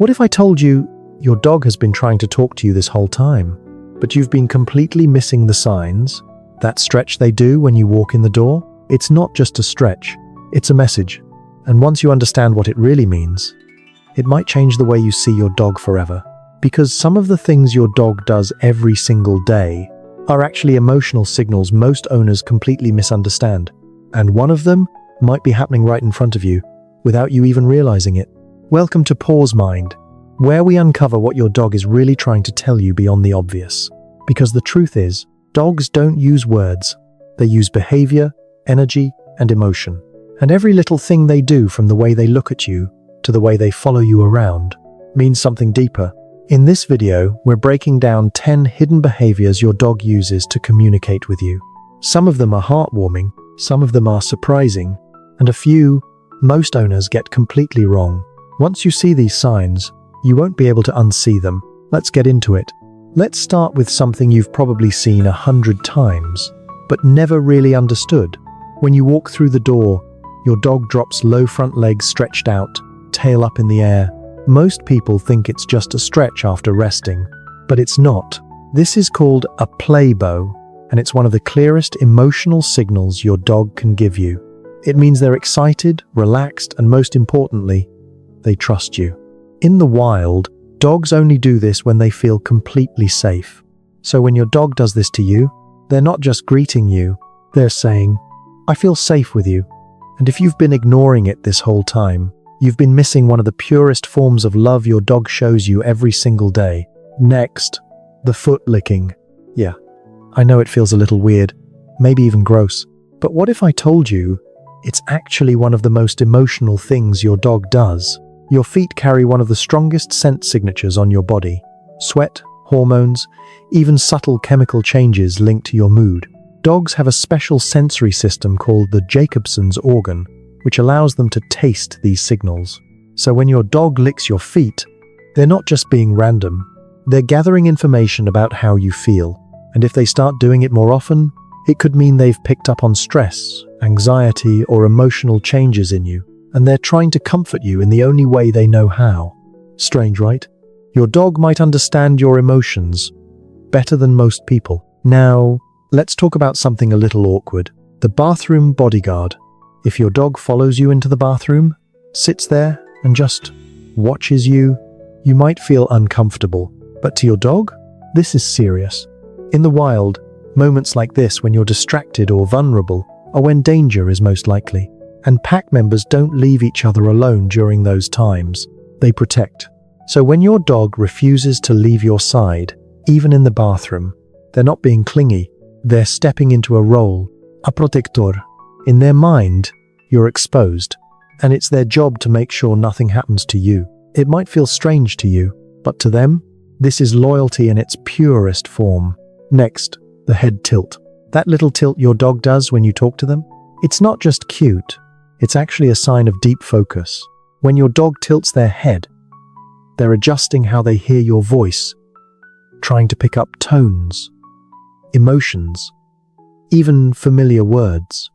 What if I told you your dog has been trying to talk to you this whole time, but you've been completely missing the signs? That stretch they do when you walk in the door? It's not just a stretch, it's a message. And once you understand what it really means, it might change the way you see your dog forever. Because some of the things your dog does every single day are actually emotional signals most owners completely misunderstand. And one of them might be happening right in front of you, without you even realizing it. Welcome to Paws Mind, where we uncover what your dog is really trying to tell you beyond the obvious. Because the truth is, dogs don't use words. They use behavior, energy, and emotion. And every little thing they do, from the way they look at you to the way they follow you around, means something deeper. In this video, we're breaking down 10 hidden behaviors your dog uses to communicate with you. Some of them are heartwarming, some of them are surprising, and a few most owners get completely wrong. Once you see these signs, you won't be able to unsee them. Let's get into it. Let's start with something you've probably seen 100 times, but never really understood. When you walk through the door, your dog drops low front legs stretched out, tail up in the air. Most people think it's just a stretch after resting, but it's not. This is called a play bow, and it's one of the clearest emotional signals your dog can give you. It means they're excited, relaxed, and most importantly, they trust you. In the wild, dogs only do this when they feel completely safe. So when your dog does this to you, they're not just greeting you, they're saying, "I feel safe with you." And if you've been ignoring it this whole time, you've been missing one of the purest forms of love your dog shows you every single day. Next, the foot licking. Yeah, I know it feels a little weird, maybe even gross. But what if I told you it's actually one of the most emotional things your dog does? Your feet carry one of the strongest scent signatures on your body. Sweat, hormones, even subtle chemical changes linked to your mood. Dogs have a special sensory system called the Jacobson's organ, which allows them to taste these signals. So when your dog licks your feet, they're not just being random. They're gathering information about how you feel. And if they start doing it more often, it could mean they've picked up on stress, anxiety, or emotional changes in you, and they're trying to comfort you in the only way they know how. Strange, right? Your dog might understand your emotions better than most people. Now, let's talk about something a little awkward. The bathroom bodyguard. If your dog follows you into the bathroom, sits there, and just watches you, you might feel uncomfortable. But to your dog, this is serious. In the wild, moments like this, when you're distracted or vulnerable, are when danger is most likely. And pack members don't leave each other alone during those times. They protect. So when your dog refuses to leave your side, even in the bathroom, they're not being clingy. They're stepping into a role, a protector. In their mind, you're exposed, and it's their job to make sure nothing happens to you. It might feel strange to you, but to them, this is loyalty in its purest form. Next, the head tilt. That little tilt your dog does when you talk to them, it's not just cute, it's actually a sign of deep focus. When your dog tilts their head, they're adjusting how they hear your voice, trying to pick up tones, emotions, even familiar words.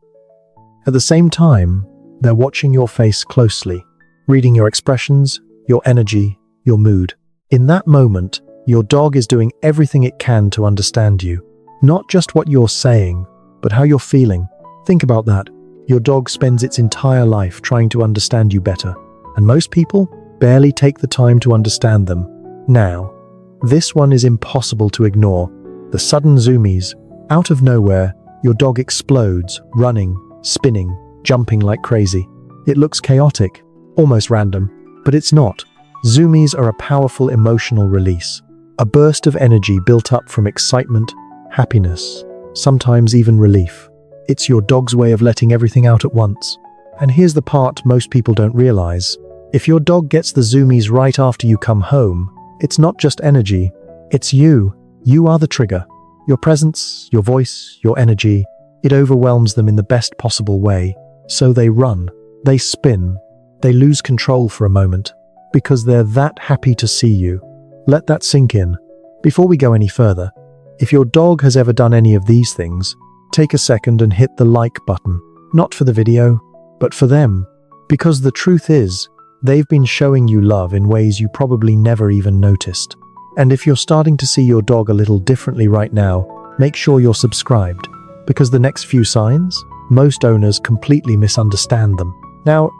At the same time, they're watching your face closely, reading your expressions, your energy, your mood. In that moment, your dog is doing everything it can to understand you. Not just what you're saying, but how you're feeling. Think about that. Your dog spends its entire life trying to understand you better, and most people barely take the time to understand them. Now, this one is impossible to ignore. The sudden zoomies. Out of nowhere, your dog explodes, running, spinning, jumping like crazy. It looks chaotic, almost random, but it's not. Zoomies are a powerful emotional release, a burst of energy built up from excitement, happiness, sometimes even relief. It's your dog's way of letting everything out at once. And here's the part most people don't realize. If your dog gets the zoomies right after you come home, it's not just energy, it's you. You are the trigger. Your presence, your voice, your energy, it overwhelms them in the best possible way. So they run, they spin, they lose control for a moment, because they're that happy to see you. Let that sink in. Before we go any further, if your dog has ever done any of these things, take a second and hit the like button. Not for the video, but for them. Because the truth is, They've been showing you love in ways you probably never even noticed. And if you're starting to see your dog a little differently right now, make sure you're subscribed, because the next few signs, most owners completely misunderstand them. Now,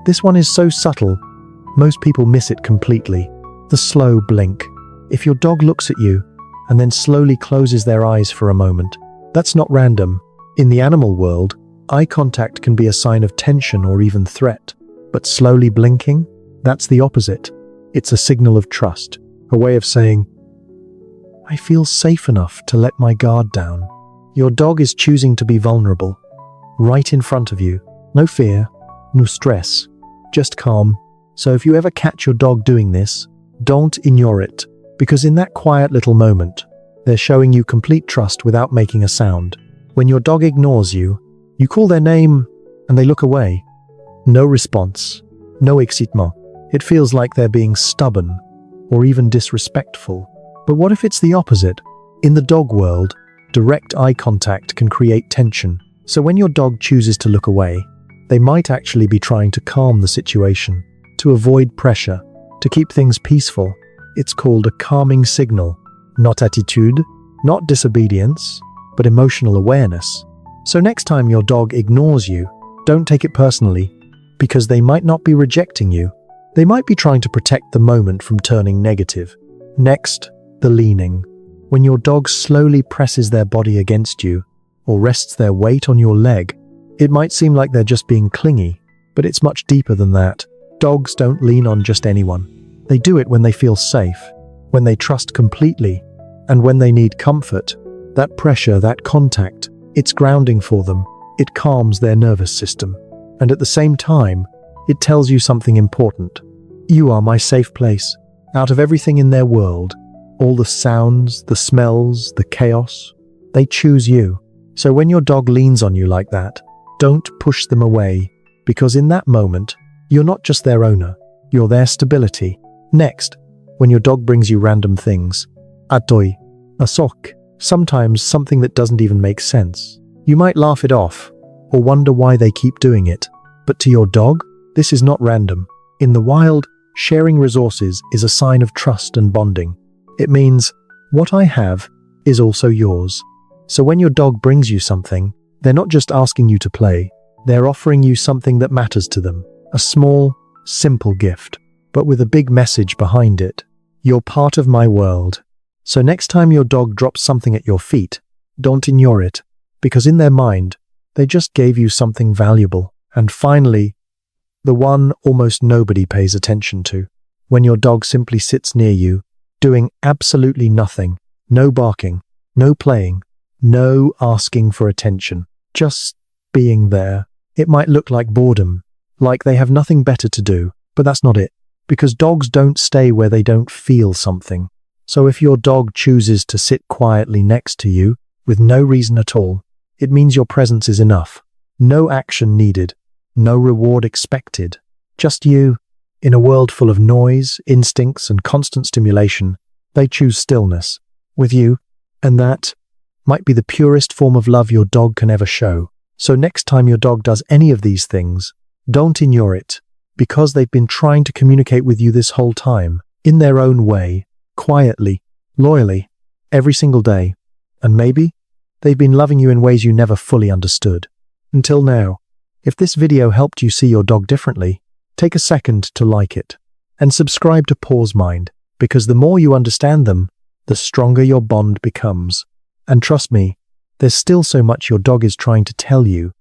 this one is so subtle, most people miss it completely. The slow blink. If your dog looks at you and then slowly closes their eyes for a moment, that's not random. In the animal world, eye contact can be a sign of tension or even threat. But slowly blinking, that's the opposite. It's a signal of trust, a way of saying, I feel safe enough to let my guard down. Your dog is choosing to be vulnerable, right in front of you. No fear, no stress, just calm. So if you ever catch your dog doing this, don't ignore it, because in that quiet little moment, they're showing you complete trust without making a sound. When your dog ignores you, you call their name and they look away. No response, no excitement. It feels like they're being stubborn or even disrespectful. But what if it's the opposite? In the dog world, direct eye contact can create tension. So when your dog chooses to look away, they might actually be trying to calm the situation, to avoid pressure, to keep things peaceful. It's called a calming signal, not attitude, not disobedience, but emotional awareness. So next time your dog ignores you, don't take it personally, because they might not be rejecting you. They might be trying to protect the moment from turning negative. Next, the leaning. When your dog slowly presses their body against you or rests their weight on your leg, it might seem like they're just being clingy, but it's much deeper than that. Dogs don't lean on just anyone. They do it when they feel safe, when they trust completely, and when they need comfort. That pressure, that contact, it's grounding for them. It calms their nervous system. And at the same time, it tells you something important. You are my safe place. Out of everything in their world, all the sounds, the smells, the chaos, they choose you. So when your dog leans on you like that, don't push them away, because in that moment, you're not just their owner, you're their stability. Next, when your dog brings you random things, a toy, a sock, sometimes something that doesn't even make sense, you might laugh it off, or wonder why they keep doing it. But to your dog, this is not random. In the wild, sharing resources is a sign of trust and bonding. It means, what I have is also yours. So when your dog brings you something, they're not just asking you to play, they're offering you something that matters to them. A small, simple gift, but with a big message behind it. You're part of my world. So next time your dog drops something at your feet, don't ignore it, because in their mind, they just gave you something valuable. And finally, the one almost nobody pays attention to, when your dog simply sits near you, doing absolutely nothing, no barking, no playing, no asking for attention, just being there. It might look like boredom, like they have nothing better to do, but that's not it, because dogs don't stay where they don't feel something. So if your dog chooses to sit quietly next to you, with no reason at all, it means your presence is enough. No action needed. No reward expected. Just you. In a world full of noise, instincts, and constant stimulation, they choose stillness with you, and that might be the purest form of love your dog can ever show. So next time your dog does any of these things, don't ignore it, because they've been trying to communicate with you this whole time, in their own way, quietly, loyally, every single day. And maybe they've been loving you in ways you never fully understood. Until now. If this video helped you see your dog differently, take a second to like it. And subscribe to Paws Mind, because the more you understand them, the stronger your bond becomes. And trust me, there's still so much your dog is trying to tell you,